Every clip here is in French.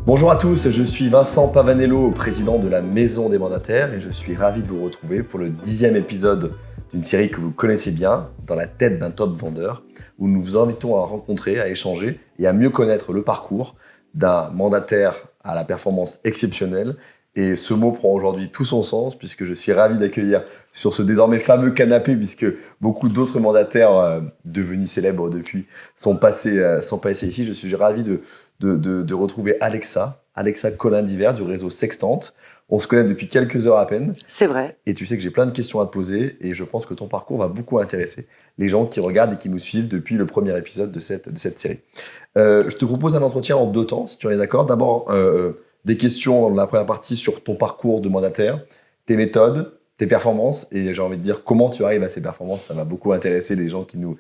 Bonjour à tous, je suis Vincent Pavanello, président de la Maison des Mandataires et je suis ravi de vous retrouver pour le 10e épisode d'une série que vous connaissez bien, Dans la tête d'un top vendeur, où nous vous invitons à rencontrer, à échanger et à mieux connaître le parcours d'un mandataire à la performance exceptionnelle. Et ce mot prend aujourd'hui tout son sens puisque je suis ravi d'accueillir sur ce désormais fameux canapé, puisque beaucoup d'autres mandataires devenus célèbres depuis sont passés ici. Je suis ravi de retrouver Alexa Colin-Diver du réseau Sextante. On se connaît depuis quelques heures à peine. C'est vrai. Et tu sais que j'ai plein de questions à te poser et je pense que ton parcours va beaucoup intéresser les gens qui regardent et qui nous suivent depuis le premier épisode de cette série. Je te propose un entretien en 2 temps, si tu en es d'accord. D'abord, des questions dans la première partie sur ton parcours de mandataire, tes méthodes, tes performances, et j'ai envie de dire comment tu arrives à ces performances. Ça va beaucoup intéresser les gens qui nous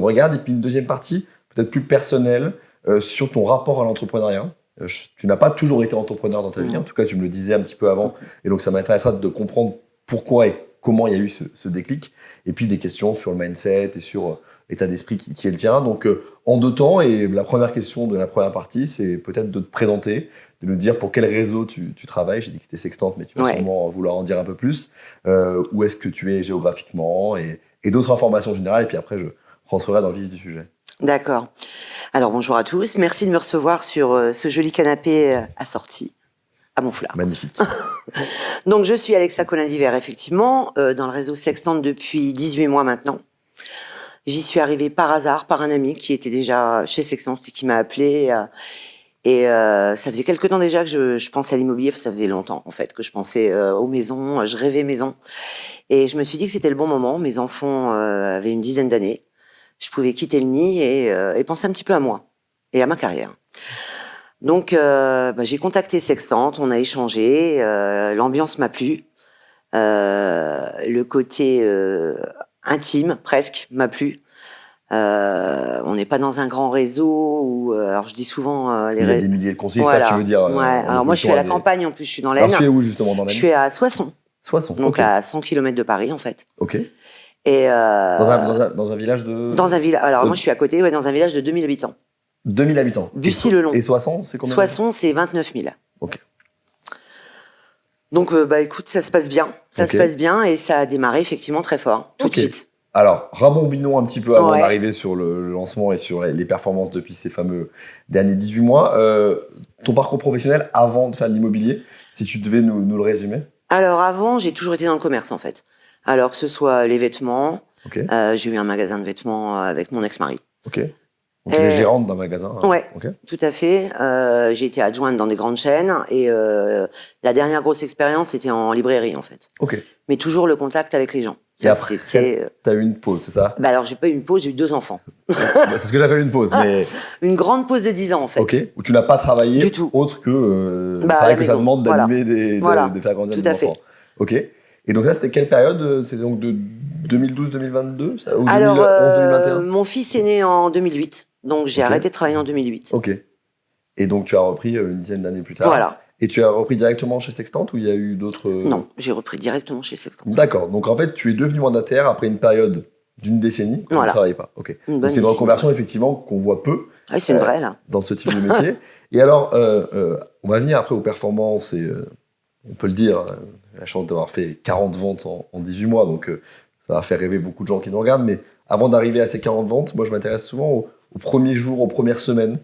regardent. Et puis une deuxième partie, peut-être plus personnelle, sur ton rapport à l'entrepreneuriat. Tu n'as pas toujours été entrepreneur dans ta vie, en tout cas tu me le disais un petit peu avant, et donc ça m'intéressera de comprendre pourquoi et comment il y a eu ce déclic, et puis des questions sur le mindset et sur l'état d'esprit qui est le tien. Donc en 2 temps, et la première question de la première partie, c'est peut-être de te présenter, de nous dire pour quel réseau tu travailles. J'ai dit que c'était Sextante, mais tu vas sûrement vouloir en dire un peu plus. Où est-ce que tu es géographiquement, et d'autres informations générales, et puis après je rentrerai dans le vif du sujet. D'accord. Alors bonjour à tous, merci de me recevoir sur ce joli canapé assorti à mon foulard. Magnifique. Donc je suis Alexa Colin-Diver, effectivement, dans le réseau Sextante depuis 18 mois maintenant. J'y suis arrivée par hasard, par un ami qui était déjà chez Sextante et qui m'a appelée. Ça faisait quelque temps déjà que je pensais à l'immobilier, ça faisait longtemps en fait que je pensais aux maisons, je rêvais maison. Et je me suis dit que c'était le bon moment, mes enfants avaient une 10aine d'années. Je pouvais quitter le nid et penser un petit peu à moi et à ma carrière. Donc, j'ai contacté Sextante, on a échangé, l'ambiance m'a plu, le côté intime, presque, m'a plu. On n'est pas dans un grand réseau où, alors je dis souvent... il y a des milliers de conseillers, voilà. Ça tu veux dire ouais. Alors moi je suis à la campagne, en plus je suis dans l'Aisne. Alors tu es où justement dans l'Aisne? Je suis à Soissons. Soissons, donc à 100 km de Paris en fait. Ok. Et dans un village de... Dans un village. Alors moi je suis à côté, dans un village de 2000 habitants. 2000 habitants. Bussy-le-Long. Et Soissons, c'est combien? Soissons, c'est 29 000. Ok. Donc écoute, ça se passe bien. Ça se passe bien et ça a démarré effectivement très fort, tout de suite. Alors, rembobinons un petit peu avant d'arriver sur le lancement et sur les performances depuis ces fameux derniers 18 mois. Ton parcours professionnel avant de faire de l'immobilier, si tu devais nous le résumer? Alors avant, j'ai toujours été dans le commerce en fait. Alors que ce soit les vêtements, j'ai eu un magasin de vêtements avec mon ex-mari. Ok. Donc tu es gérante d'un magasin. Ouais, tout à fait. J'ai été adjointe dans des grandes chaînes et la dernière grosse expérience, c'était en librairie en fait. Ok. Mais toujours le contact avec les gens. Et après, t'as eu une pause, c'est ça? Alors, j'ai pas eu une pause, j'ai eu 2 enfants. C'est ce que j'appelle une pause, mais... Une grande pause de 10 ans, en fait. Ok, où tu n'as pas travaillé du tout. Autre que... pareil que ça demande d'animer de faire grandir des enfants. Fait. Ok. Et donc là, c'était quelle période? C'était donc de 2012-2022 ou alors, 2011-2021? Mon fils est né en 2008, donc j'ai arrêté de travailler en 2008. Ok. Et donc, tu as repris une dizaine d'années plus tard. Voilà. Et tu as repris directement chez Sextante ou il y a eu d'autres... Non, j'ai repris directement chez Sextante. D'accord. Donc, en fait, tu es devenu mandataire après une période d'une décennie où tu ne travaillais pas. Ok. Donc, c'est une reconversion, effectivement, qu'on voit peu. Oui, c'est une vraie, là. Dans ce type de métier. Et alors, on va venir après aux performances et on peut le dire, la chance d'avoir fait 40 ventes en 18 mois, donc ça va faire rêver beaucoup de gens qui nous regardent. Mais avant d'arriver à ces 40 ventes, moi, je m'intéresse souvent aux premiers jours, aux premières semaines.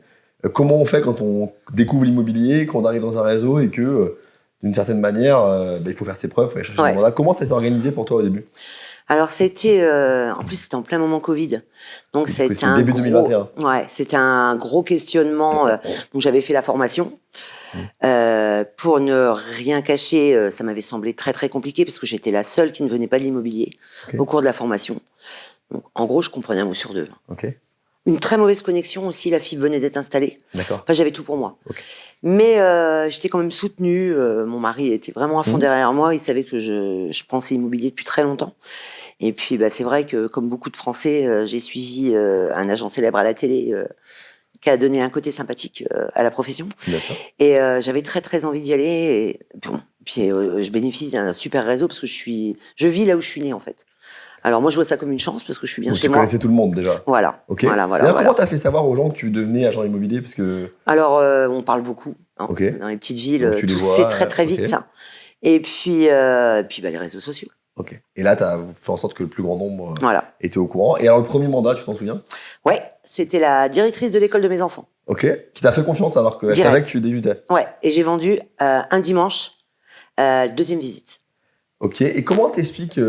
Comment on fait quand on découvre l'immobilier, quand on arrive dans un réseau et que, d'une certaine manière, il faut faire ses preuves, il faut aller chercher des mandats. Comment ça s'est organisé pour toi au début? Alors, c'était... en plus, c'était en plein moment Covid. Donc, c'était un début 2021. Ouais, c'était un gros questionnement. Donc, j'avais fait la formation. Pour ne rien cacher, ça m'avait semblé très, très compliqué parce que j'étais la seule qui ne venait pas de l'immobilier au cours de la formation. Donc, en gros, je comprenais un mot sur 2. Ok. Une très mauvaise connexion aussi, la fibre venait d'être installée. D'accord. Enfin, j'avais tout pour moi. Mais j'étais quand même soutenue. Mon mari était vraiment à fond derrière moi. Il savait que je pensais immobilier depuis très longtemps. Et puis, c'est vrai que, comme beaucoup de Français, j'ai suivi un agent célèbre à la télé qui a donné un côté sympathique à la profession. Bien sûr. Et j'avais très, très envie d'y aller. Et, puis, je bénéficie d'un super réseau parce que je vis là où je suis née, en fait. Alors moi, je vois ça comme une chance parce que je suis bien chez moi. Tu connaissais tout le monde déjà. Voilà. Okay. Voilà. Comment t'as fait savoir aux gens que tu devenais agent immobilier parce que... Alors, on parle beaucoup. hein. Ok. Dans les petites villes, Donc, tu les tout vois, c'est très très ok. vite. Ça. Et puis les réseaux sociaux. Ok. Et là, tu as fait en sorte que le plus grand nombre Voilà. était au courant. Et alors, le premier mandat, tu t'en souviens? Ouais, c'était la directrice de l'école de mes enfants. Ok. Qui t'a fait confiance alors qu'elle Direct. savait que tu débutais? Ouais, et j'ai vendu un dimanche, deuxième visite. Ok. Et comment t'expliques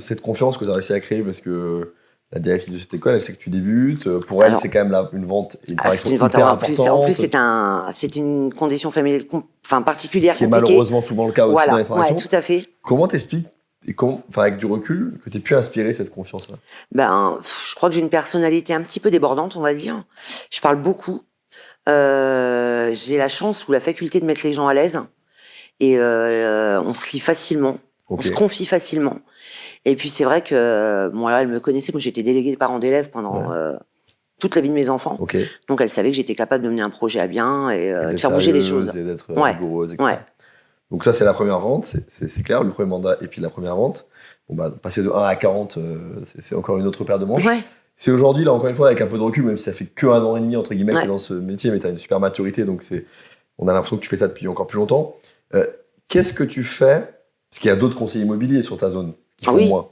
cette confiance que tu as réussi à créer? Parce que la directrice de cette école, elle sait que tu débutes. Pour elle, Alors, c'est quand même une vente et une c'est transaction une vente hyper en plus. En plus, importante. c'est une condition familiale particulière, Ce qui est compliquée. malheureusement souvent le cas aussi dans Voilà, les transactions. ouais, tout à fait. Comment t'expliques, et avec du recul, que tu aies pu inspirer cette confiance-là? Je crois que j'ai une personnalité un petit peu débordante, on va dire. Je parle beaucoup. J'ai la chance ou la faculté de mettre les gens à l'aise. Et on se lie facilement. Ok. On se confie facilement. Et puis c'est vrai que moi, elle me connaissait. Moi, j'étais déléguée des parents d'élèves pendant toute la vie de mes enfants. Ok. Donc elle savait que j'étais capable de mener un projet à bien et de d'être faire bouger les choses. sérieuse et d'être Ouais. rigoureuse, etc. Ouais. Donc ça, c'est la première vente, c'est clair, le premier mandat et puis la première vente. Bon, passer de 1 à 40, c'est encore une autre paire de manches. Ouais. C'est aujourd'hui, là, encore une fois, avec un peu de recul, même si ça fait que 1 an et demi, entre guillemets, que Ouais. t'es dans ce métier, mais tu as une super maturité, donc on a l'impression que tu fais ça depuis encore plus longtemps. Qu'est-ce que tu fais, parce qu'il y a d'autres conseillers immobiliers sur ta zone qui font Oui. moins.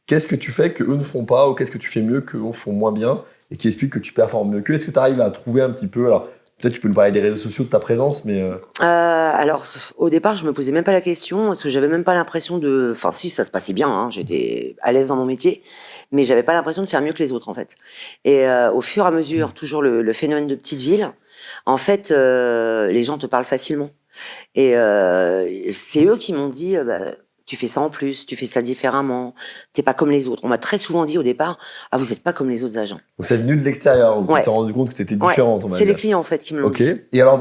Qu'est-ce que tu fais qu'eux ne font pas, ou qu'est-ce que tu fais mieux qu'eux font moins bien, et qui explique que tu performes mieux qu'eux? Est-ce que tu arrives à trouver un petit peu, alors peut-être tu peux nous parler des réseaux sociaux, de ta présence, mais... Alors, au départ, je me posais même pas la question, parce que j'avais même pas l'impression de... Enfin, si, ça se passait bien, hein, j'étais à l'aise dans mon métier, mais j'avais pas l'impression de faire mieux que les autres, en fait. Et au fur et à mesure, toujours le phénomène de petite ville, en fait, les gens te parlent facilement. Et c'est eux qui m'ont dit... tu fais ça en plus, tu fais ça différemment, t'es pas comme les autres. On m'a très souvent dit au départ, vous êtes pas comme les autres agents. Donc c'est venu de l'extérieur, où Ouais. tu t'es rendu compte que tu étais différente, on va C'est dire. les clients en fait qui me l'ont Ok. dit. Et alors,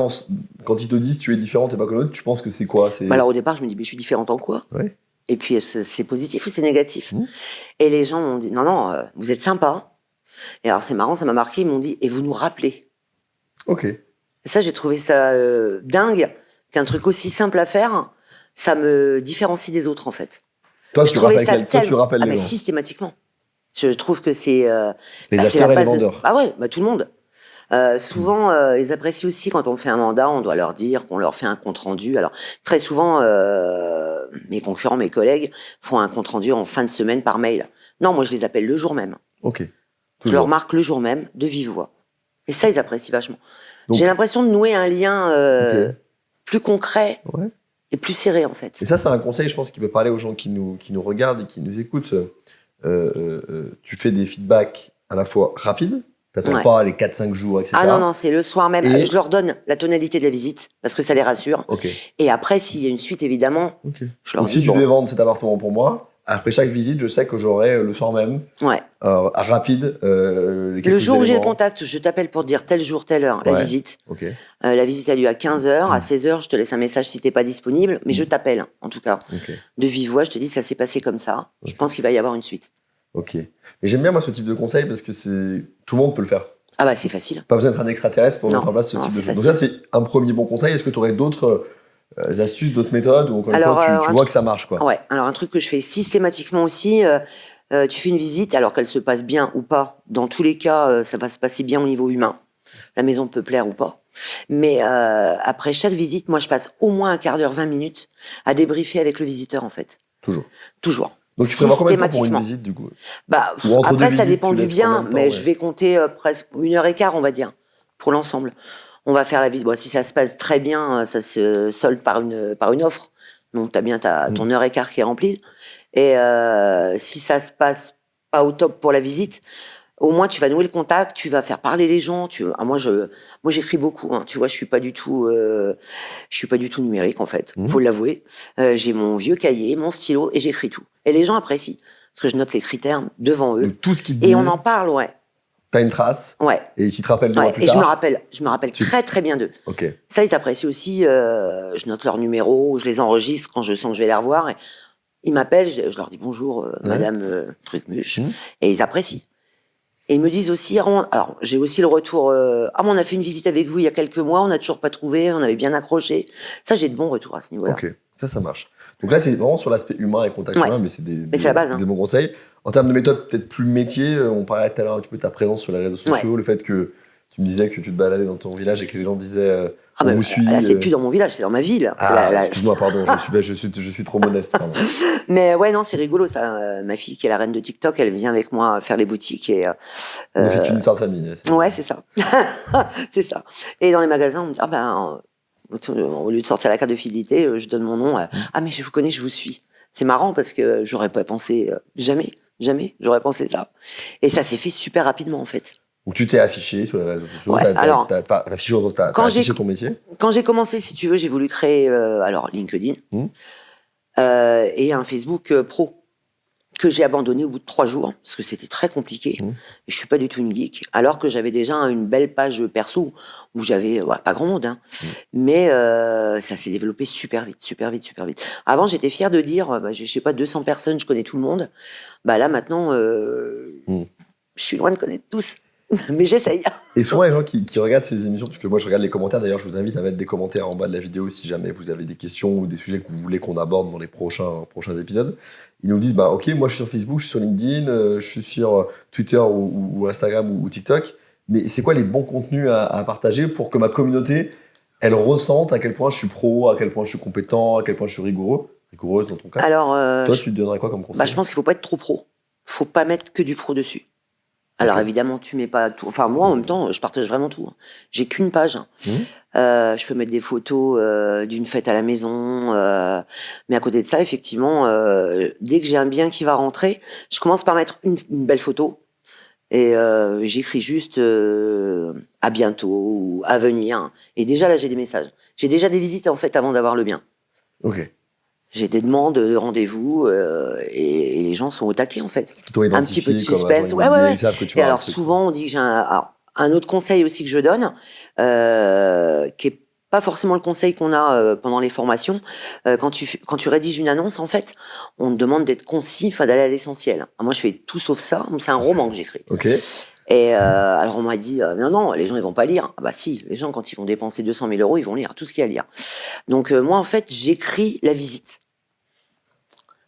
quand ils te disent tu es différente et pas comme l'autre, tu penses que c'est quoi? Alors au départ, je me dis, mais je suis différente en quoi? Ouais. Et puis c'est positif ou c'est négatif? Mmh. Et les gens m'ont dit, non, vous êtes sympa. Et alors c'est marrant, ça m'a marqué, ils m'ont dit, et vous nous rappelez. Ok. Et ça, j'ai trouvé ça dingue, qu'un truc aussi simple à faire, ça me différencie des autres en fait. Toi, Je tu trouvais rappelles, ça toi, tu rappelles les gens. systématiquement. Je trouve que c'est Les c'est acteurs la et les base de... vendeurs. Ah ouais, tout le monde. Souvent, ils apprécient aussi quand on fait un mandat, on doit leur dire qu'on leur fait un compte rendu. Alors très souvent, mes concurrents, mes collègues font un compte rendu en fin de semaine par mail. Non, moi je les appelle le jour même. Ok. Je leur marque le jour même, de vive voix. Et ça, ils apprécient vachement. Donc- J'ai l'impression de nouer un lien Ok. plus concret Ouais. et plus serré en fait. Et ça, c'est un conseil, je pense, qui peut parler aux gens qui nous regardent et qui nous écoutent. Tu fais des feedbacks à la fois rapides, t'attends Ouais. pas les 4-5 jours, etc. Ah non, c'est le soir même. Et- Je leur donne la tonalité de la visite parce que ça les rassure. Ok. Et après, s'il y a une suite, évidemment, Ok. je leur Donc dis si tu bon, devais vendre cet appartement pour moi, après chaque visite, je sais que j'aurai le soir même, ouais. rapide, les quelques Le jour où j'ai le éléments. contact, je t'appelle pour te dire tel jour, telle heure, la Ouais. visite. Ok. La visite a lieu à 15h. À 16h, je te laisse un message si t'es pas disponible, mais je t'appelle, en tout cas. Ok. De vive voix, je te dis ça s'est passé comme ça. Je pense qu'il va y avoir une suite. Ok. Mais j'aime bien moi ce type de conseil parce que tout le monde peut le faire. Ah bah c'est facile. Pas besoin d'être un extraterrestre pour Non, mettre en place ce non, type de c'est choses. Donc facile. ça, c'est un premier bon conseil. Est-ce que tu aurais d'autres astuces, d'autres méthodes ou encore une Alors, fois, tu un vois truc- que ça marche quoi? Ouais, alors un truc que je fais systématiquement aussi, tu fais une visite, alors qu'elle se passe bien ou pas. Dans tous les cas, ça va se passer bien au niveau humain. La maison peut plaire ou pas. Mais après chaque visite, moi je passe au moins un quart d'heure, 20 minutes à débriefer avec le visiteur en fait. Toujours. Toujours. Donc tu prévois combien de temps pour une Systématiquement. visite du coup? Bah, Ou entre après, deux ça visites, dépend tu du laisses bien, combien de temps, mais ouais. je vais compter presque 1h15, on va dire, pour l'ensemble. On va faire la visite. Bon, si ça se passe très bien, ça se solde par une offre. Donc, tu as bien ton heure et quart qui est remplie. Et si ça se passe pas au top pour la visite, au moins tu vas nouer le contact, tu vas faire parler les gens. Moi, j'écris beaucoup. Hein, tu vois, je suis pas du tout numérique en fait. Faut l'avouer. J'ai mon vieux cahier, mon stylo et j'écris tout. Et les gens apprécient parce que je note les critères devant eux. Donc, tout ce qui te Et disent, on en parle, ouais. t'as une trace Ouais. et s'ils te rappellent 2 mois Ouais. plus Et tard. je me rappelle Tu très sais- très bien d'eux. Ok. Ça, ils apprécient aussi. Je note leur numéro, je les enregistre quand je sens que je vais les revoir. Et ils m'appellent, je leur dis bonjour, Madame Trucmuche, et ils apprécient. Et ils me disent aussi, alors j'ai aussi le retour, mais on a fait une visite avec vous il y a quelques mois, on n'a toujours pas trouvé, on avait bien accroché. Ça, j'ai de bons retours à ce niveau-là. Ok, ça marche. Donc là, c'est vraiment sur l'aspect humain et contact Ouais. humain, mais c'est c'est la base, hein. des bons conseils. En termes de méthode peut-être plus métier, on parlait tout à l'heure un petit peu de ta présence sur les réseaux sociaux, le fait que Tu me disais que tu te baladais dans ton village et que les gens disaient Ah on ben, vous suit. là, c'est plus dans mon village, c'est dans ma ville. C'est Excuse-moi, pardon, je suis trop modeste. Pardon. Mais ouais, non, c'est rigolo ça. Ma fille qui est la reine de TikTok, elle vient avec moi faire les boutiques et. Donc c'est une histoire de famille. Ouais, c'est ça. C'est ça. Et dans les magasins, on me dit ah ben, au lieu de sortir la carte de fidélité, je donne mon nom. Ah mais je vous connais, je vous suis. C'est marrant parce que j'aurais pas pensé jamais, j'aurais pensé ça. Et ça s'est fait super rapidement en fait. Donc tu t'es affiché sur les réseaux sociaux, Ouais, alors, t'as affiché ton métier. Quand j'ai commencé, si tu veux, j'ai voulu créer alors LinkedIn et un Facebook pro que j'ai abandonné au bout de 3 jours parce que c'était très compliqué. Et je suis pas du tout une geek, alors que j'avais déjà une belle page perso où j'avais pas grand monde, hein, mais ça s'est développé super vite. Avant, j'étais fière de dire, je sais pas, 200 personnes, je connais tout le monde. Bah là maintenant, je suis loin de connaître tous. Mais j'essaye. Et souvent, les gens qui regardent ces émissions, parce que moi je regarde les commentaires, d'ailleurs je vous invite à mettre des commentaires en bas de la vidéo si jamais vous avez des questions ou des sujets que vous voulez qu'on aborde dans les prochains épisodes. Ils nous disent, bah ok, moi je suis sur Facebook, je suis sur LinkedIn, je suis sur Twitter ou Instagram ou TikTok, mais c'est quoi les bons contenus à partager pour que ma communauté, elle ressente à quel point je suis pro, à quel point je suis compétent, à quel point je suis rigoureuse dans ton cas. Alors, toi, tu te donnerais quoi comme conseil? Je pense qu'il faut pas être trop pro. Faut pas mettre que du pro dessus. Alors évidemment, tu mets pas tout. Enfin moi, en même temps, je partage vraiment tout. J'ai qu'une page. Je peux mettre des photos d'une fête à la maison, mais à côté de ça, effectivement, dès que j'ai un bien qui va rentrer, je commence par mettre une belle photo et j'écris juste à bientôt ou à venir. Et déjà là, j'ai des messages. J'ai déjà des visites en fait avant d'avoir le bien. Ok. J'ai des demandes de rendez-vous et les gens sont au taquet en fait. Un petit peu de suspense. Ouais. Et alors souvent on dit que j'ai un autre conseil aussi que je donne, qui est pas forcément le conseil qu'on a pendant les formations. Quand tu rédiges une annonce en fait, on te demande d'être concis, d'aller à l'essentiel. Alors, moi je fais tout sauf ça. C'est un roman que j'écris. Ok. Et alors on m'a dit non, les gens ils vont pas lire. Ah bah si, les gens quand ils vont dépenser 200 000 euros, ils vont lire tout ce qu'il y a à lire. Donc moi en fait j'écris la visite.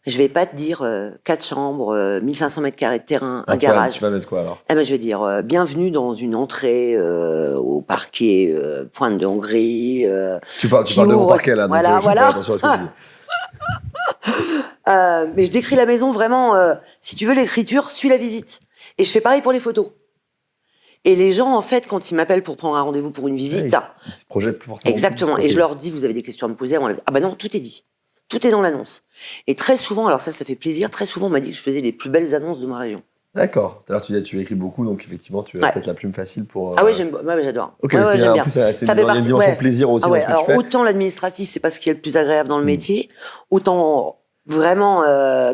Je vais pas te dire 4 chambres, 1500 mètres carrés de terrain, un garage. Tu vas mettre quoi alors? Eh ben je vais dire bienvenue dans une entrée au parquet Pointe de Hongrie. Tu parles de mon parquet là, donc voilà. je fais attention à ce que tu dis. Mais je décris la maison vraiment. Si tu veux l'écriture, suis la visite. Et je fais pareil pour les photos. Et les gens, en fait, quand ils m'appellent pour prendre un rendez-vous pour une visite, ils se projettent plus forcément. Exactement. Et je leur dis, vous avez des questions à me poser? Ah bah non, tout est dit. Tout est dans l'annonce. Et très souvent, alors ça fait plaisir, très souvent on m'a dit que je faisais les plus belles annonces de ma région. D'accord. Alors tu écris beaucoup, donc effectivement tu as peut-être la plume facile pour... Ah oui, j'adore. Ok, j'aime bien. C'est une dimension plaisir aussi dans ce que tu fais. Autant l'administratif, c'est pas ce qui est le plus agréable dans le métier, autant vraiment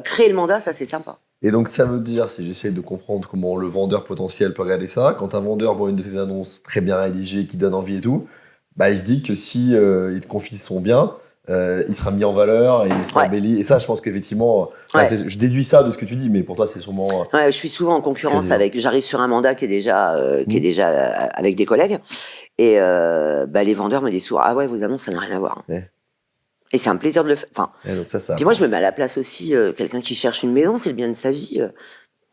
créer le mandat, ça c'est sympa. Et donc ça veut dire, si j'essaie de comprendre comment le vendeur potentiel peut regarder ça, quand un vendeur voit une de ces annonces très bien rédigée, qui donne envie et tout, bah il se dit que si il te confie son bien, il sera mis en valeur et il sera embelli. Et ça, je pense qu'effectivement, je déduis ça de ce que tu dis, mais pour toi, c'est sûrement... je suis souvent en concurrence j'arrive sur un mandat qui est déjà avec des collègues, et les vendeurs me disent souvent, ah ouais, vos annonces, ça n'a rien à voir. Et c'est un plaisir de le faire. Enfin, puis moi, je me mets à la place aussi, quelqu'un qui cherche une maison, c'est le bien de sa vie.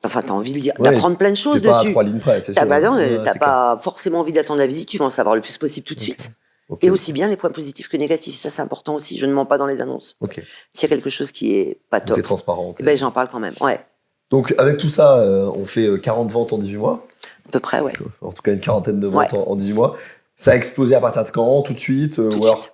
Enfin, t'as envie d'apprendre plein de choses dessus. T'es pas à 3 lignes près, c'est sûr. T'as pas forcément envie d'attendre la visite, tu vas en savoir le plus possible tout de suite. Et aussi bien les points positifs que négatifs. Ça, c'est important aussi. Je ne mens pas dans les annonces. S'il y a quelque chose qui est pas top, t'es transparente. J'en parle quand même. Ouais. Donc, avec tout ça, on fait 40 ventes en 18 mois. À peu près, ouais. En tout cas, une quarantaine de ventes en 18 mois. Ça a explosé à partir de quand? Tout de suite? Tout de suite.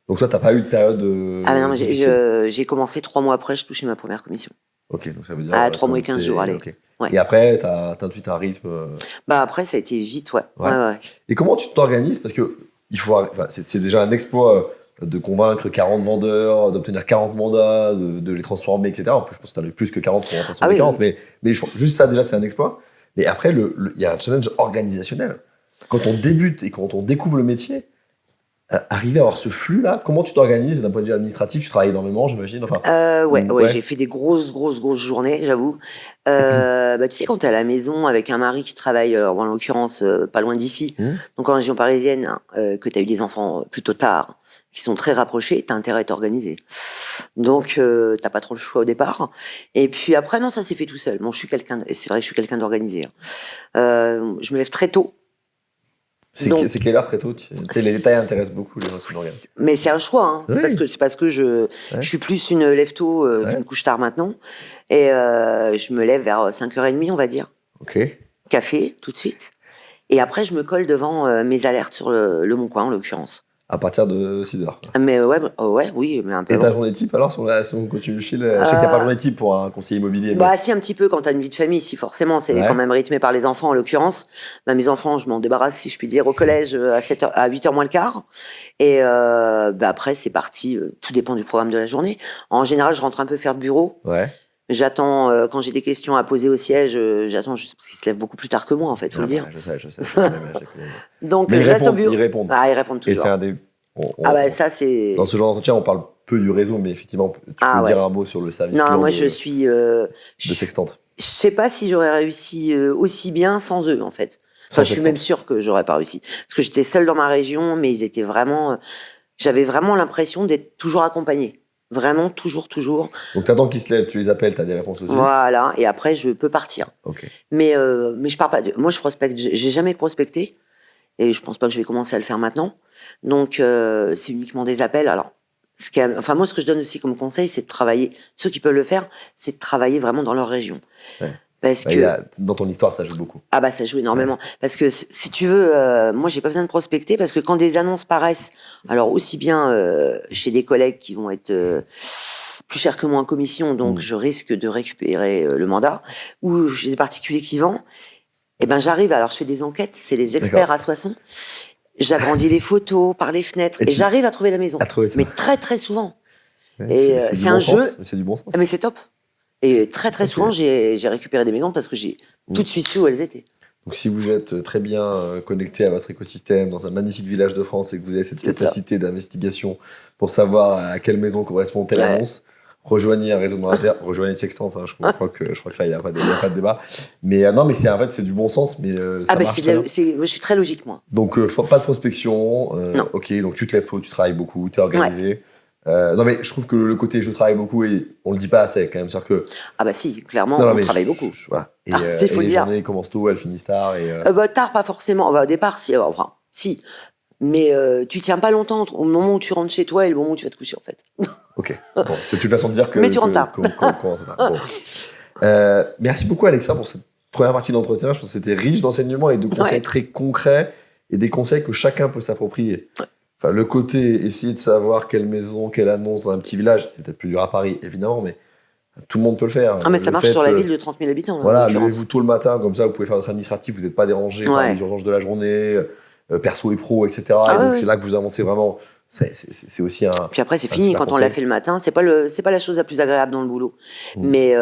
Donc, toi, t'as pas eu de période non, j'ai commencé 3 mois après, je touchais ma première commission. Ok, donc ça veut dire... 3 mois et 15 jours, allez. Okay. Ouais. Et après, t'as tout de suite un rythme... Après, ça a été vite, ouais. Et comment tu t'organises? Parce que c'est déjà un exploit de convaincre 40 vendeurs, d'obtenir 40 mandats, de les transformer, etc. En plus, je pense que tu en as eu plus que 40 pour rentrer sur les 40, mais je pense, juste ça, déjà, c'est un exploit. Mais après, il y a un challenge organisationnel. Quand on débute et quand on découvre le métier, arriver à avoir ce flux-là, comment tu t'organises d'un point de vue administratif? Tu travailles énormément, j'imagine. J'ai fait des grosses journées, j'avoue. Tu sais, quand t'es à la maison avec un mari qui travaille, en l'occurrence, pas loin d'ici, donc en région parisienne, que t'as eu des enfants plutôt tard, qui sont très rapprochés, t'as intérêt à t'organiser. Donc, t'as pas trop le choix au départ. Et puis après, non, ça s'est fait tout seul. Bon, c'est vrai que je suis quelqu'un d'organisé. Je me lève très tôt. C'est quelle heure très tôt les détails intéressent beaucoup les gens qui nous regardent. Mais c'est un choix. Hein. Oui. C'est parce que je suis plus une lève-tôt qu'une couche tard maintenant. Et je me lève vers 5h30, on va dire. Ok. Café, tout de suite. Et après, je me colle devant mes alertes sur le Bon Coin, en l'occurrence. À partir de 6h. Mais oui, mais un peu Et avant. ta journée type alors quand tu chill Je sais qu'il n'y a pas de journée type pour un conseiller immobilier. Bah si, un petit peu quand t'as une vie de famille, si forcément, c'est quand même rythmé par les enfants en l'occurrence. Bah, mes enfants, je m'en débarrasse si je puis dire au collège à 8h moins le quart. Et après c'est parti, tout dépend du programme de la journée. En général, je rentre un peu faire de bureau. Ouais. J'attends quand j'ai des questions à poser au siège, j'attends parce qu'ils se lèvent beaucoup plus tard que moi en fait, faut le dire. Je sais. Donc mais je reste au bureau. Ils répondent. Ah, ils répondent toujours. Et c'est un des. Ça c'est. Dans ce genre d'entretien, on parle peu du réseau, mais effectivement, tu peux dire un mot sur le service. Non, moi je suis. de Sextante. Je sais pas si j'aurais réussi aussi bien sans eux en fait. Enfin, je suis même sûre que j'aurais pas réussi parce que j'étais seule dans ma région, mais ils étaient vraiment. J'avais vraiment l'impression d'être toujours accompagnée. Vraiment, toujours. Donc t'attends qu'ils se lèvent, tu les appelles, t'as des réponses aussi. Voilà, et après je peux partir. Ok. Mais je pars pas. Moi, je prospecte. J'ai jamais prospecté, et je pense pas que je vais commencer à le faire maintenant. Donc c'est uniquement des appels. Alors, moi, ce que je donne aussi comme conseil, c'est de travailler. Ceux qui peuvent le faire, c'est de travailler vraiment dans leur région. Ouais. Parce que dans ton histoire, ça joue beaucoup. Ah bah ça joue énormément. Ouais. Parce que si tu veux, moi j'ai pas besoin de prospecter parce que quand des annonces paraissent, alors aussi bien chez des collègues qui vont être plus chers que moi en commission, donc je risque de récupérer le mandat, ou j'ai des particuliers qui vendent, et ben j'arrive. Alors je fais des enquêtes, c'est les experts à Soissons. J'agrandis les photos par les fenêtres et j'arrive à trouver la maison. Mais très souvent. Ouais, et c'est un jeu. C'est du bon sens. Mais c'est top. Et très souvent, j'ai récupéré des maisons parce que j'ai tout de suite su où elles étaient. Donc si vous êtes très bien connecté à votre écosystème dans un magnifique village de France et que vous avez cette capacité d'investigation pour savoir à quelle maison correspond telle annonce, rejoignez un réseau monétaire, rejoignez Sextante. Hein, je crois que là, il n'y a pas de débat. Mais non, mais c'est du bon sens. Mais ça marche je suis très logique, moi. Donc pas de prospection. Ok, donc tu te lèves tôt, tu travailles beaucoup, tu es organisé. Ouais. Non mais je trouve que le côté je travaille beaucoup et on le dit pas assez quand même, c'est-à-dire que ah bah si, clairement on travaille beaucoup. Voilà. Et, faut les dire. journées commencent tôt, elles finissent tard et tard pas forcément. Au départ si, mais tu tiens pas longtemps au moment où tu rentres chez toi et le moment où tu vas te coucher en fait. Ok. Bon, c'est une façon de dire que. Mais tu rentres tard. Bon. Merci beaucoup Alexa pour cette première partie d'entretien. Je pense que c'était riche d'enseignements et de conseils très concrets et des conseils que chacun peut s'approprier. Ouais. Enfin, le côté essayer de savoir quelle maison, quelle annonce dans un petit village, c'est peut-être plus dur à Paris, évidemment, mais tout le monde peut le faire. Ah, mais ça marche sur la ville de 30 000 habitants. Voilà, levez-vous tôt le matin, comme ça, vous pouvez faire votre administratif, vous n'êtes pas dérangé par les urgences de la journée, perso et pro, etc. Et donc, c'est là que vous avancez vraiment. C'est aussi un. Puis après, c'est fini quand on l'a fait le matin. C'est pas la chose la plus agréable dans le boulot. Mais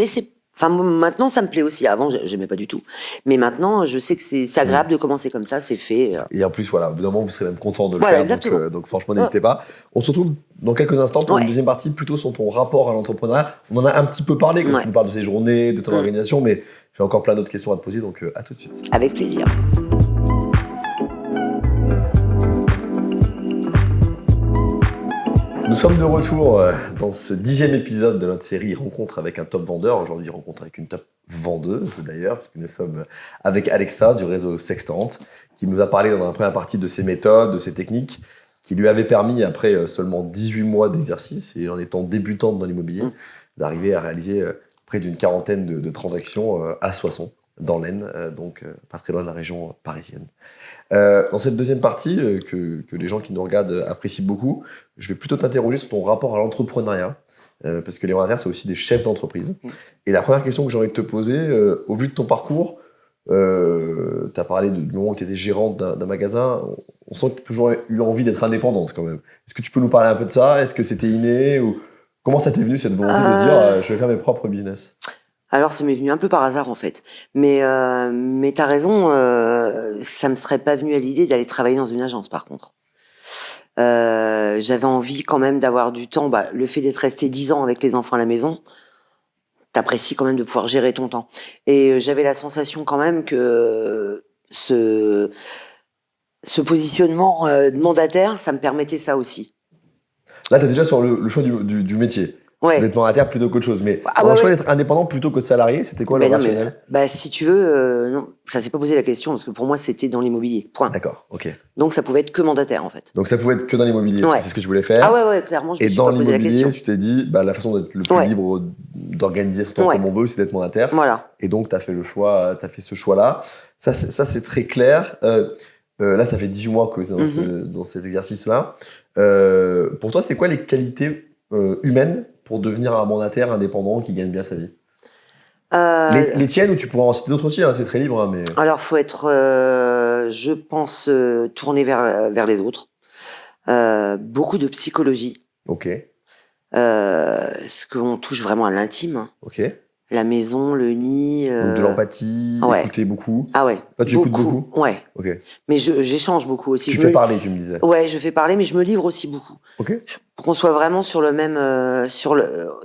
c'est. Enfin, maintenant, ça me plaît aussi. Avant, j'aimais pas du tout. Mais maintenant, je sais que c'est agréable de commencer comme ça, c'est fait. Et en plus, voilà, au bout d'un moment, vous serez même content de le faire. Donc, franchement, n'hésitez pas. On se retrouve dans quelques instants pour une deuxième partie, plutôt sur ton rapport à l'entrepreneuriat. On en a un petit peu parlé quand tu nous parles de ces journées, de ton organisation, mais j'ai encore plein d'autres questions à te poser, donc à tout de suite. Avec plaisir. Nous sommes de retour dans ce 10e épisode de notre série Rencontre avec un top vendeur. Aujourd'hui, rencontre avec une top vendeuse d'ailleurs, puisque nous sommes avec Alexa du réseau Sextante, qui nous a parlé dans la première partie de ses méthodes, de ses techniques, qui lui avaient permis, après seulement 18 mois d'exercice et en étant débutante dans l'immobilier, d'arriver à réaliser près d'une quarantaine de transactions à Soissons, dans l'Aisne, donc pas très loin de la région parisienne. Dans cette deuxième partie, que les gens qui nous regardent apprécient beaucoup, je vais plutôt t'interroger sur ton rapport à l'entrepreneuriat, parce que les mandataires, c'est aussi des chefs d'entreprise. Et la première question que j'ai envie de te poser, au vu de ton parcours, tu as parlé du moment où tu étais gérante d'un magasin, on sent que tu as toujours eu envie d'être indépendante quand même. Est-ce que tu peux nous parler un peu de ça? Est-ce que c'était inné ou comment ça t'est venu cette volonté de dire je vais faire mes propres business? Alors, ça m'est venu un peu par hasard, en fait. Mais t'as raison, ça me serait pas venu à l'idée d'aller travailler dans une agence, par contre. J'avais envie quand même d'avoir du temps. Le fait d'être resté 10 ans avec les enfants à la maison, t'apprécies quand même de pouvoir gérer ton temps. Et j'avais la sensation quand même que ce positionnement de mandataire, ça me permettait ça aussi. Là, t'es déjà sur le choix du métier. Ouais. d'être mandataire plutôt qu'autre chose. Mais Ah ton bah choix ouais. d'être indépendant plutôt que salarié, c'était quoi le Mais non, mais rationnel? bah, si tu veux, non, ça s'est pas posé la question parce que pour moi c'était dans l'immobilier. Point. D'accord, ok. Donc ça pouvait être que mandataire en fait. Donc ça pouvait être que dans l'immobilier, parce que Ouais. c'est ce que je voulais Ah faire. ouais, ouais, clairement, je me Et suis dans pas posé la l'immobilier, question. tu t'es dit, bah, la façon d'être le plus Ouais. libre d'organiser son temps Ouais. comme on veut, c'est d'être mandataire. Voilà. Et donc, tu as fait le choix, tu as fait ce choix-là. Ça, c'est très clair. Là, ça fait 18 mois que tu es dans cet exercice-là. Pour toi, c'est quoi les qualités humaines pour devenir un mandataire indépendant qui gagne bien sa vie? Les tiennes, ou tu pourras en citer d'autres aussi, hein, c'est très libre. Hein, mais... Alors, faut être, je pense, tourné vers les autres. Beaucoup de psychologie. Ok, Parce qu'on touche vraiment à l'intime. ok. La maison, le nid. Donc de l'empathie, ouais. écouter beaucoup. Ah ouais. Toi, tu écoutes beaucoup? Ouais. Ok. Mais j'échange beaucoup aussi. Tu fais parler, tu me disais. Ouais, je fais parler, mais je me livre aussi beaucoup. Ok. Pour qu'on soit vraiment sur le même,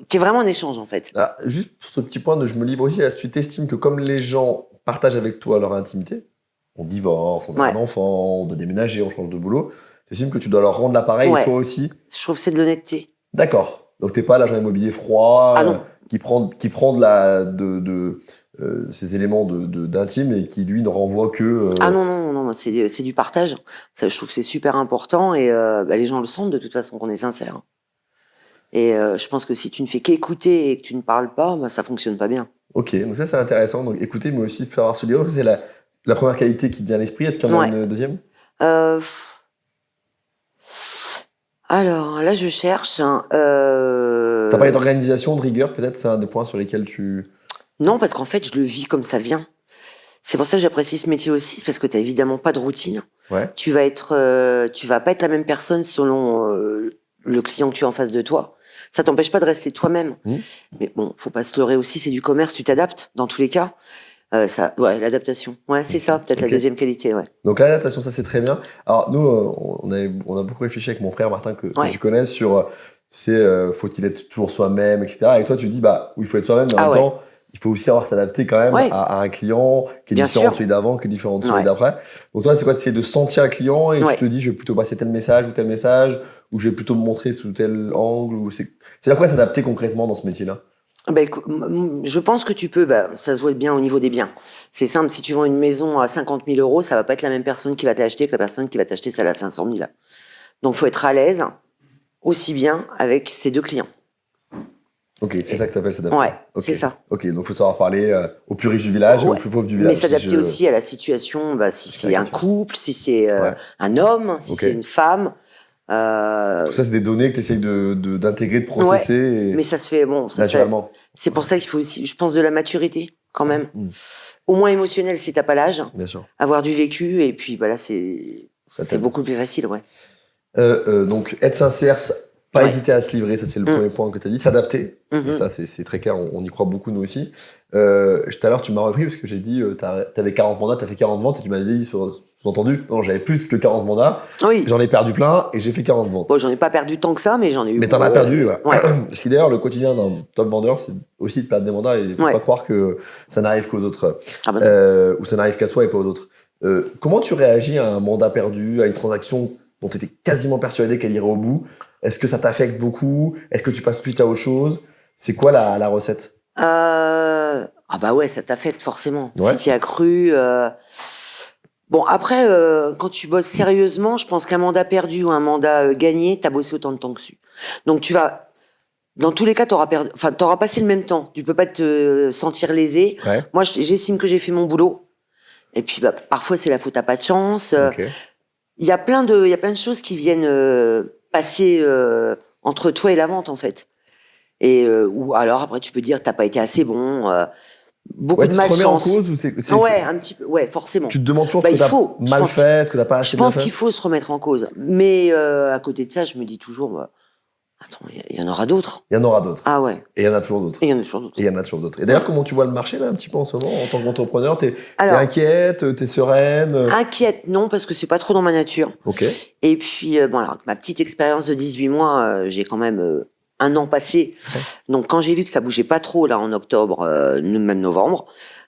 qui est vraiment un échange en fait. Ah, juste pour ce petit point de je me livre aussi, tu t'estimes que comme les gens partagent avec toi leur intimité, on divorce, on a un enfant, on doit déménager, on change de boulot, tu estimes que tu dois leur rendre l'appareil et toi aussi? Je trouve que c'est de l'honnêteté. D'accord. Donc t'es pas l'agent immobilier froid qui prend ces éléments d'intime et qui lui ne renvoie que... Ah non, c'est du partage. Ça, je trouve que c'est super important et les gens le sentent de toute façon qu'on est sincère. Et je pense que si tu ne fais qu'écouter et que tu ne parles pas, bah, ça fonctionne pas bien. Ok, donc ça c'est intéressant. Donc écouter, mais aussi faire se livrer, c'est la première qualité qui te vient à l'esprit. Est-ce qu'il y en a une deuxième? Alors là, je cherche. T'as parlé d'organisation, de rigueur, peut-être, c'est un des points sur lesquels tu... Non, parce qu'en fait, je le vis comme ça vient. C'est pour ça que j'apprécie ce métier aussi, c'est parce que tu n'as évidemment pas de routine. Ouais. Tu vas pas être la même personne selon le client que tu as en face de toi. Ça t'empêche pas de rester toi-même. Mais bon, faut pas se leurrer aussi, c'est du commerce, tu t'adaptes dans tous les cas. L'adaptation. Ouais, c'est ça, peut-être la deuxième qualité, ouais. Donc l'adaptation, ça c'est très bien. Alors nous, on a beaucoup réfléchi avec mon frère Martin que tu connais sur, faut-il être toujours soi-même, etc. Et toi, tu dis, bah oui, il faut être soi-même, mais en même temps, il faut aussi avoir s'adapter quand même à un client qui est différent de celui d'avant, qui est différent de celui d'après. Donc toi, c'est quoi? C'est de sentir un client et tu te dis, je vais plutôt passer tel message, ou je vais plutôt me montrer sous tel angle, ou c'est-à-dire quoi s'adapter concrètement dans ce métier-là? Je pense que tu peux, ça se voit bien au niveau des biens. C'est simple, si tu vends une maison à 50 000 euros, ça va pas être la même personne qui va te l'acheter que la personne qui va t'acheter celle à 500 000. Donc, faut être à l'aise, aussi bien avec ces deux clients. Ok, c'est ça que tu appelles s'adapter. Ouais, c'est ça. Ok, donc il faut savoir parler aux plus riches du village et aux plus pauvres du village. Mais s'adapter aussi à la situation, si c'est un couple, si c'est un homme, si c'est une femme. Tout ça, c'est des données que tu essayes d'intégrer, de processer. Mais ça se fait, naturellement. C'est pour ça qu'il faut aussi, je pense, de la maturité, quand même. Au moins émotionnel si t'as pas l'âge. Bien sûr. Avoir du vécu, et puis là, c'est beaucoup plus facile, donc, être sincère, pas hésiter à se livrer, ça c'est le premier point que tu as dit. S'adapter, et ça c'est très clair, on y croit beaucoup nous aussi. Tout à l'heure, tu m'as repris parce que j'ai dit, tu avais 40 mandats, tu as fait 40 ventes, et tu m'as dit, sous-entendu, non, j'avais plus que 40 mandats, j'en ai perdu plein et j'ai fait 40 ventes. Bon, j'en ai pas perdu tant que ça, mais j'en ai eu. Mais t'en as perdu, Ce qui d'ailleurs, le quotidien d'un top vendeur, c'est aussi de perdre des mandats, et il faut pas croire que ça n'arrive qu'aux autres, ou ça n'arrive qu'à soi et pas aux autres. Comment tu réagis à un mandat perdu, à une transaction dont tu étais quasiment persuadé qu'elle irait au bout? Est-ce que ça t'affecte beaucoup? Est-ce que tu passes tout de suite à autre chose? C'est quoi la recette? Ah bah ouais, ça t'affecte forcément. Si tu y as cru. Bon, après, quand tu bosses sérieusement, je pense qu'un mandat perdu ou un mandat gagné, t'as bossé autant de temps dessus. Donc tu vas... Dans tous les cas, t'auras passé le même temps. Tu peux pas te sentir lésé. Moi, j'estime que j'ai fait mon boulot. Et puis, parfois, c'est la faute à pas de chance. Il y a plein de choses qui viennent passer entre toi et la vente, en fait. Et ou alors après tu peux dire t'as pas été assez bon, beaucoup de malchance. Tu te remets en cause ou c'est un petit peu, forcément. Tu te demandes toujours ce que t'as mal fait, ce que t'as pas assez bien fait. Je pense qu'il faut se remettre en cause, mais à côté de ça, je me dis toujours, attends, il y en aura d'autres. Il y en aura d'autres. Ah ouais. Et il y en a toujours d'autres. Et il y en a toujours d'autres. Et il y en a toujours d'autres. Et d'ailleurs, comment tu vois le marché là un petit peu en ce moment en tant qu'entrepreneur? T'es inquiète, t'es sereine? Inquiète, non, parce que c'est pas trop dans ma nature. Ok. Et puis alors ma petite expérience de 18 mois, j'ai quand même un an passé. Donc, quand j'ai vu que ça bougeait pas trop, là, en octobre, même novembre,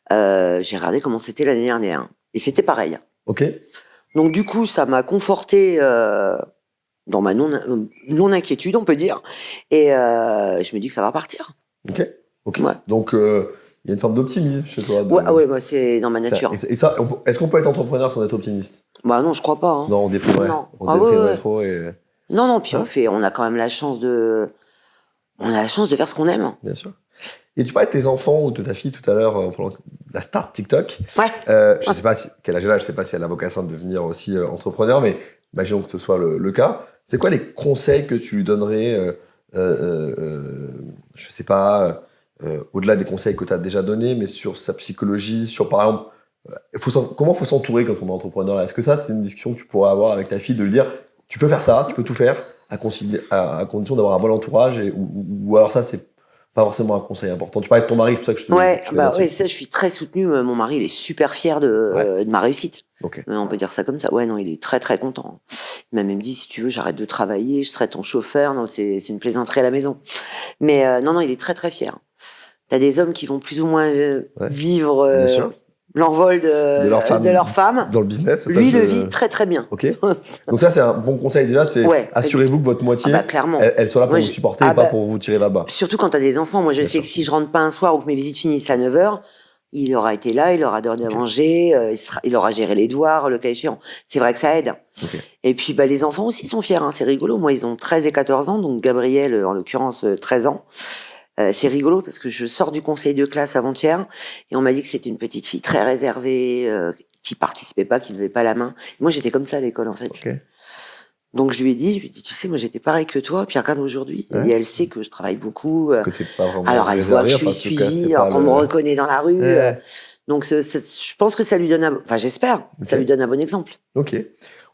j'ai regardé comment c'était l'année dernière. Et c'était pareil. Ok. Donc, du coup, ça m'a conforté dans ma non-inquiétude, on peut dire. Et je me dis que ça va partir. Ok. Ouais. Donc, il y a une forme d'optimisme chez toi. Ouais, moi, c'est dans ma nature. Et ça, est-ce qu'on peut être entrepreneur sans être optimiste? Bah non, je crois pas. Hein. Non, on déprimerait. Non. On déprimerait trop. Non, puis on a quand même la chance de faire ce qu'on aime. Bien sûr. Et tu parlais de tes enfants ou de ta fille tout à l'heure pendant la start TikTok. Ouais. Je sais pas quel age elle a, je sais pas si elle a vocation de devenir aussi entrepreneur, mais imaginons que ce soit le cas. C'est quoi les conseils que tu lui donnerais, je sais pas, au-delà des conseils que tu as déjà donnés, mais sur sa psychologie, sur par exemple, comment faut s'entourer quand on est entrepreneur? Est-ce que ça, c'est une discussion que tu pourrais avoir avec ta fille, de lui dire, tu peux faire ça, tu peux tout faire, à condition d'avoir un bon entourage, ou alors ça, c'est pas forcément un conseil important. Tu parlais de ton mari, c'est pour ça que je te oui, ça, je suis très soutenue. Mon mari, il est super fier de ma réussite. Okay. On peut dire ça comme ça. Ouais, non, il est très, très content. Il m'a même dit, si tu veux, j'arrête de travailler, je serai ton chauffeur. Non, c'est une plaisanterie à la maison. Mais non, il est très, très fier. T'as des hommes qui vont plus ou moins vivre l'envol de leur femme. Dans le business, lui, le vit très, très bien. Ok. Donc ça, c'est un bon conseil déjà, c'est assurez-vous que votre moitié, elle soit là pour vous supporter et pas pour vous tirer là-bas. Surtout quand t'as des enfants. Moi, je sais que si je rentre pas un soir ou que mes visites finissent à 9h, il aura été là, il aura donné à manger, il aura géré les devoirs, le cas échéant. C'est vrai que ça aide. Okay. Et puis, les enfants aussi sont fiers. Hein. C'est rigolo. Moi, ils ont 13 et 14 ans. Donc, Gabriel, en l'occurrence, 13 ans. C'est rigolo parce que je sors du conseil de classe avant-hier et on m'a dit que c'était une petite fille très réservée, qui participait pas, qui levait pas la main. Moi, j'étais comme ça à l'école, en fait. Okay. Donc, je lui ai dit, tu sais, moi, j'étais pareil que toi, puis regarde aujourd'hui. Et elle sait que je travaille beaucoup. Que t'es pas vraiment alors, elle voit que je suis suivie, alors qu'on me reconnaît dans la rue. Donc, je pense que ça lui donne j'espère, ça lui donne un bon exemple. Ok.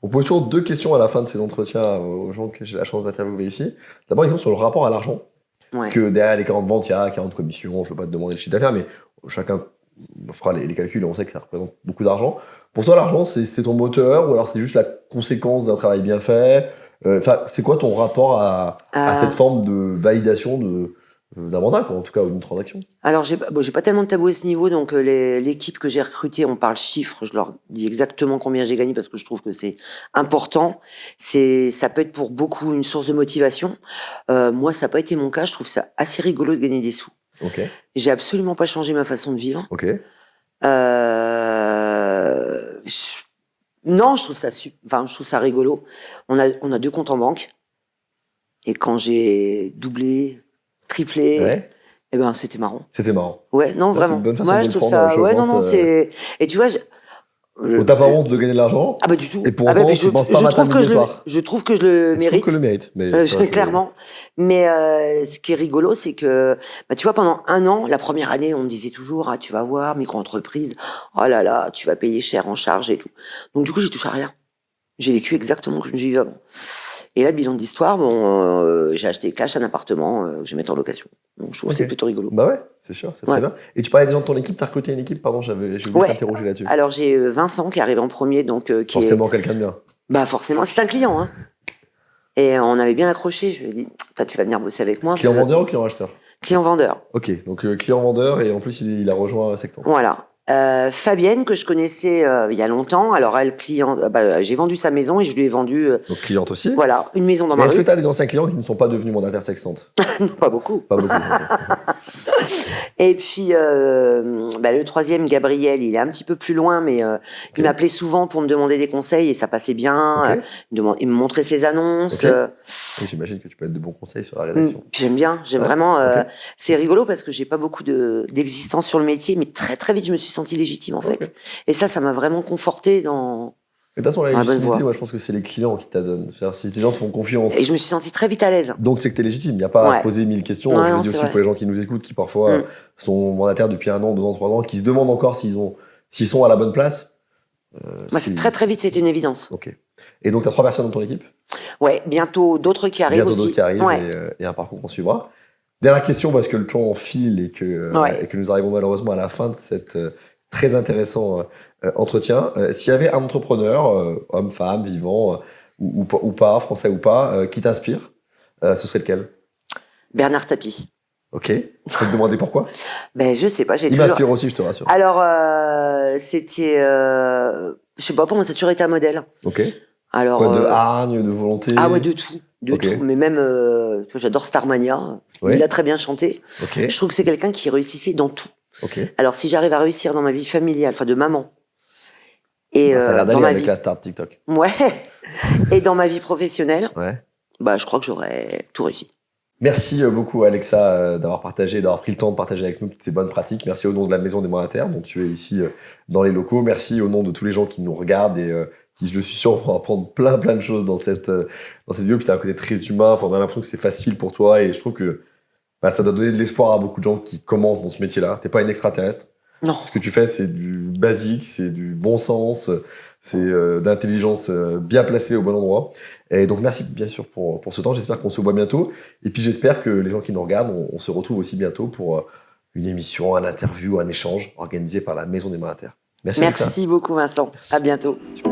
On pose toujours 2 questions à la fin de ces entretiens aux gens que j'ai la chance d'interviewer ici. D'abord, une question sur le rapport à l'argent. Parce que derrière les 40 ventes, il y a 40 commissions, je ne veux pas te demander le chiffre d'affaires, mais chacun fera les calculs et on sait que ça représente beaucoup d'argent. Pour toi, l'argent, c'est ton moteur ou alors c'est juste la conséquence d'un travail bien fait? C'est quoi ton rapport à cette forme de validation d'un mandat, en tout cas, ou d'une transaction? Alors, j'ai pas tellement de tabou à ce niveau, donc l'équipe que j'ai recrutée, on parle chiffres, je leur dis exactement combien j'ai gagné parce que je trouve que c'est important. Ça peut être pour beaucoup une source de motivation. Moi, ça n'a pas été mon cas, je trouve ça assez rigolo de gagner des sous. Okay. J'ai absolument pas changé ma façon de vivre. Okay. Non, je trouve ça rigolo. On a 2 comptes en banque, et quand j'ai doublé, triplé, et ben c'était marrant. C'était marrant. Ouais, non, vraiment. C'est une bonne façon de je trouve ça. Ouais, non, c'est. Et tu vois, t'as pas honte de gagner de l'argent? Ah bah du tout. Et pour autant, tu penses pas matin, midi et soir. Je trouve que je le mérite. Je trouve que le mérite, mais clairement. Mais ce qui est rigolo, c'est que tu vois, pendant 1 an, la première année, on me disait toujours, tu vas voir, micro-entreprise, oh là là, tu vas payer cher en charge et tout. Donc du coup, j'y touche à rien. J'ai vécu exactement comme je vivais avant. Et là, bilan d'histoire, j'ai acheté cash un appartement que je vais mettre en location. Donc, je trouve que c'est plutôt rigolo. Bah ouais, c'est sûr, c'est très bien. Et tu parlais des gens de ton équipe, t'as recruté une équipe, pardon, j'ai voulu t'interroger là-dessus. Alors, j'ai Vincent qui est arrivé en premier, donc forcément quelqu'un de bien. Bah forcément, c'est un client. Hein. Et on avait bien accroché, je lui ai dit, tu vas venir bosser avec moi. Client vendeur ou client acheteur? Client vendeur. Ok, donc client vendeur, et en plus, il a rejoint Sectant. Voilà. Fabienne, que je connaissais il y a longtemps, alors elle, j'ai vendu sa maison et je lui ai vendu... donc cliente aussi. Voilà, une maison dans ma rue. Est-ce que tu as des anciens clients qui ne sont pas devenus mandataires sextantes? Non, pas beaucoup. Pas beaucoup. Et puis, le troisième, Gabriel, il est un petit peu plus loin, mais il m'appelait souvent pour me demander des conseils et ça passait bien. Il me montrait ses annonces. Oui, j'imagine que tu peux être de bons conseils sur la rédaction. J'aime vraiment. C'est rigolo parce que j'ai pas beaucoup d'existence sur le métier, mais très très vite je me suis sentie légitime en fait. Et ça m'a vraiment confortée dans. De toute façon, la légitimité, moi je pense que c'est les clients qui t'adonnent. Si les gens te font confiance. Et je me suis sentie très vite à l'aise. Donc c'est que t'es légitime. Il n'y a pas à se poser 1000 questions. Je le dis aussi pour les gens qui nous écoutent, qui parfois sont mandataires depuis 1 an, 2 ans, 3 ans, qui se demandent encore s'ils sont à la bonne place. Moi, très très vite, c'était une évidence. Ok. Et donc, tu as 3 personnes dans ton équipe? Ouais, bientôt d'autres qui arrivent aussi. Bientôt d'autres qui arrivent et un parcours qu'on suivra. Dernière question, parce que le temps file et que nous arrivons malheureusement à la fin de cette très intéressant entretien. S'il y avait un entrepreneur, homme, femme, vivant ou pas, français ou pas, qui t'inspire, ce serait lequel? Bernard Tapie. Ok. Je peux te demander pourquoi? Je sais pas. Il m'inspire aussi, je te rassure. Alors, c'était... je sais pas, pour moi, ça a toujours été un modèle. Ok. Alors, Quoi, de hargne, de volonté? Ah ouais, de tout. De Ok. tout. Mais même, tu vois, j'adore Starmania. Ouais. Il a très bien chanté. Ok, Je trouve que c'est quelqu'un qui réussissait dans tout. ok. Alors, si j'arrive à réussir dans ma vie familiale, enfin de maman, et Bah, ça a l'air dans d'aller ma avec vie, la star de TikTok. ouais, et dans ma vie professionnelle, Ouais. bah, je crois que j'aurais tout réussi. Merci beaucoup Alexa d'avoir partagé, d'avoir pris le temps de partager avec nous toutes ces bonnes pratiques. Merci au nom de la Maison des Monétaires dont tu es ici dans les locaux. Merci au nom de tous les gens qui nous regardent et qui, je suis sûr, vont apprendre plein de choses dans cette vidéo. Puis tu as un côté très humain. Enfin, on a l'impression que c'est facile pour toi et je trouve que bah, ça doit donner de l'espoir à beaucoup de gens qui commencent dans ce métier-là. T'es pas une extraterrestre. Non. Ce que tu fais, c'est du basique, c'est du bon sens, c'est d'intelligence bien placée au bon endroit. Et donc, merci bien sûr pour ce temps. J'espère qu'on se voit bientôt. Et puis, j'espère que les gens qui nous regardent, on se retrouve aussi bientôt pour une émission, un interview, un échange organisé par la Maison des Monétaires. Merci. Alexa. Merci beaucoup, Vincent. Merci. À bientôt. Super.